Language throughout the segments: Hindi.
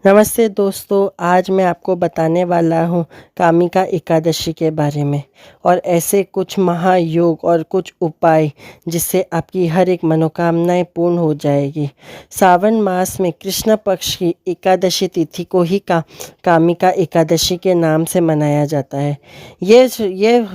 नमस्ते दोस्तों, आज मैं आपको बताने वाला हूँ कामिका एकादशी के बारे में और ऐसे कुछ महायोग और कुछ उपाय जिससे आपकी हर एक मनोकामनाएं पूर्ण हो जाएगी। सावन मास में कृष्ण पक्ष की एकादशी तिथि को ही कामिका एकादशी के नाम से मनाया जाता है। ये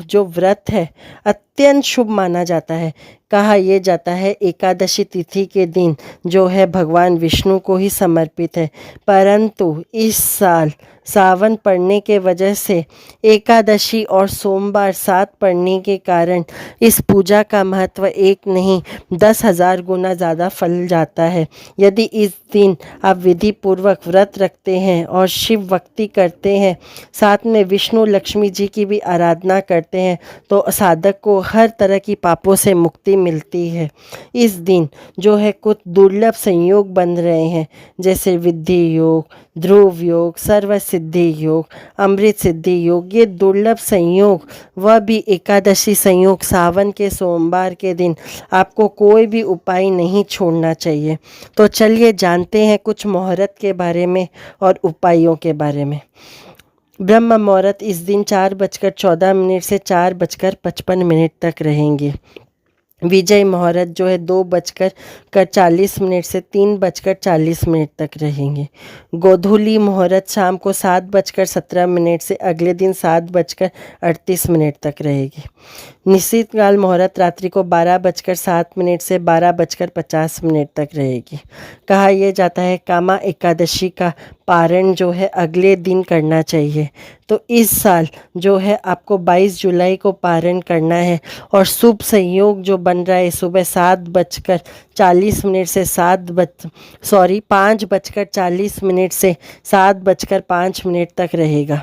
जो व्रत है अत्यंत शुभ माना जाता है। कहा यह जाता है एकादशी तिथि के दिन जो है भगवान विष्णु को ही समर्पित है, परंतु इस साल सावन पड़ने के वजह से एकादशी और सोमवार साथ पड़ने के कारण इस पूजा का महत्व एक नहीं 10,000 गुना ज़्यादा फल जाता है। यदि इस दिन आप विधि पूर्वक व्रत रखते हैं और शिव भक्ति करते हैं, साथ में विष्णु लक्ष्मी जी की भी आराधना करते हैं, तो साधक को हर तरह की पापों से मुक्ति मिलती है। इस दिन जो है कुछ दुर्लभ संयोग बन रहे हैं, जैसे विद्धि योग, ध्रुव योग, सर्व सिद्धि योग, अमृत सिद्धि योग। ये दुर्लभ संयोग वह भी एकादशी संयोग सावन के सोमवार के दिन आपको कोई भी उपाय नहीं छोड़ना चाहिए। तो चलिए जानते हैं कुछ मुहूर्त के बारे में और उपायों के बारे में। ब्रह्म मुहूर्त इस दिन 4:14 से 4:55 तक रहेंगे। विजय मुहूर्त जो है 2:40 से 3:40 तक रहेंगे। गोधूली मुहूर्त शाम को 7:17 से अगले दिन 7:38 तक रहेगी। निश्चित काल मुहूर्त रात्रि को 12:07 से 12:50 तक रहेगी। कहा यह जाता है कामा एकादशी का पारण जो है अगले दिन करना चाहिए। तो इस साल जो है आपको 22 जुलाई को पारण करना है और शुभ संयोग जो बन रहा है सुबह 7:40 से 5:40 से 7:05 तक रहेगा।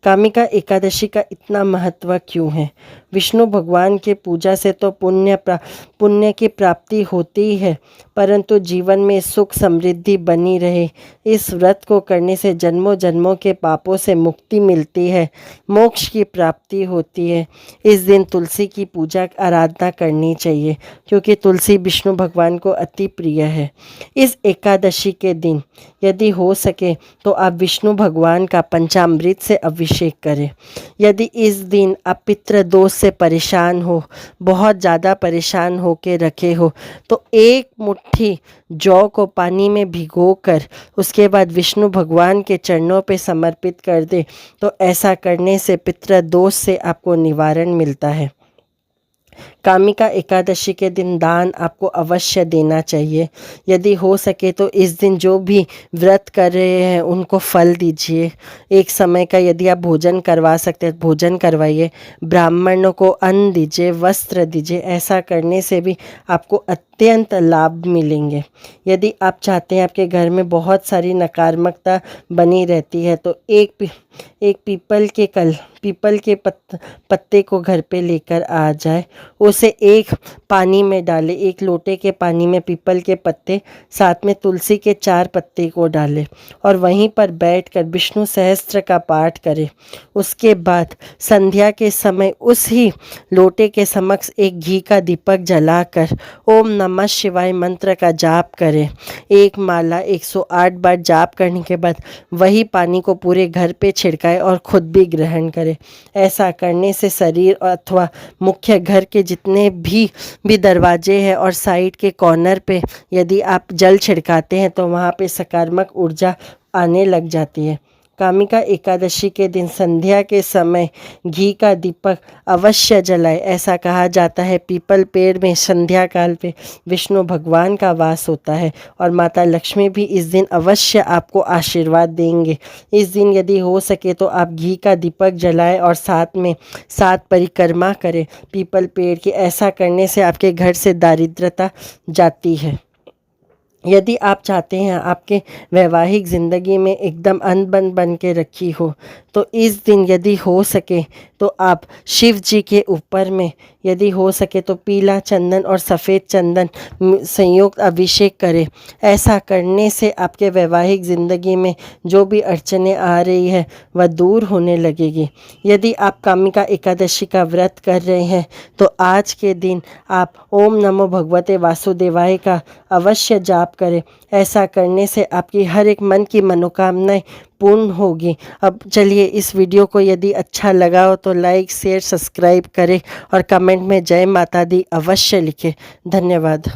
कामिका एकादशी का इतना महत्व क्यों है? विष्णु भगवान के पूजा से तो पुण्य की प्राप्ति होती है, परंतु जीवन में सुख समृद्धि बनी रहे, इस व्रत को करने से जन्मों जन्मों के पापों से मुक्ति मिलती है, मोक्ष की प्राप्ति होती है। इस दिन तुलसी की पूजा आराधना करनी चाहिए, क्योंकि तुलसी विष्णु भगवान को अति प्रिय है। इस एकादशी के दिन यदि हो सके तो आप विष्णु भगवान का पंचामृत से अभिषेक करें। यदि इस दिन आप पितृ दोष से परेशान हो, बहुत ज़्यादा परेशान हो के रखे हो, तो एक मुट्ठी जौ को पानी में भिगोकर उसके बाद विष्णु भगवान के चरणों पे समर्पित कर दे, तो ऐसा करने से पितृ दोष से आपको निवारण मिलता है। कामिका एकादशी के दिन दान आपको अवश्य देना चाहिए। यदि हो सके तो इस दिन जो भी व्रत कर रहे हैं उनको फल दीजिए। एक समय का यदि आप भोजन करवा सकते हैं भोजन करवाइए, ब्राह्मणों को अन्न दीजिए, वस्त्र दीजिए। ऐसा करने से भी आपको अत्यंत लाभ मिलेंगे। यदि आप चाहते हैं आपके घर में बहुत सारी नकारात्मकता बनी रहती है, तो एक पीपल के पत्ते को घर पे लेकर आ जाए, उसे एक पानी में डालें, एक लोटे के पानी में पीपल के पत्ते, साथ में तुलसी के 4 पत्ते को डालें और वहीं पर बैठकर विष्णु सहस्त्र का पाठ करें। उसके बाद संध्या के समय उस ही लोटे के समक्ष एक घी का दीपक जलाकर ओम नमः शिवाय मंत्र का जाप करें। एक माला 108 बार जाप करने के बाद वही पानी को पूरे घर पे छिड़काएं और खुद भी ग्रहण करें। ऐसा करने से शरीर अथवा मुख्य घर के जितने भी दरवाजे हैं और साइड के कॉर्नर पे यदि आप जल छिड़काते हैं तो वहाँ पे सकारात्मक ऊर्जा आने लग जाती है। कामिका एकादशी के दिन संध्या के समय घी का दीपक अवश्य जलाए। ऐसा कहा जाता है पीपल पेड़ में संध्या काल पे विष्णु भगवान का वास होता है और माता लक्ष्मी भी इस दिन अवश्य आपको आशीर्वाद देंगे। इस दिन यदि हो सके तो आप घी का दीपक जलाएं और साथ में 7 परिक्रमा करें पीपल पेड़ की। ऐसा करने से आपके घर से दारिद्रता जाती है। यदि आप चाहते हैं आपके वैवाहिक ज़िंदगी में एकदम अनबन बन के रखी हो, तो इस दिन यदि हो सके तो आप शिव जी के ऊपर में यदि हो सके तो पीला चंदन और सफ़ेद चंदन संयुक्त अभिषेक करें। ऐसा करने से आपके वैवाहिक ज़िंदगी में जो भी अड़चनें आ रही है वह दूर होने लगेगी। यदि आप कामिका एकादशी का व्रत कर रहे हैं तो आज के दिन आप ओम नमो भगवते वासुदेवाय का अवश्य जाप जाप करें। ऐसा करने से आपकी हर एक मन की मनोकामनाएं पूर्ण होगी। अब चलिए, इस वीडियो को यदि अच्छा लगा हो तो लाइक, शेयर, सब्सक्राइब करें और कमेंट में जय माता दी अवश्य लिखें। धन्यवाद।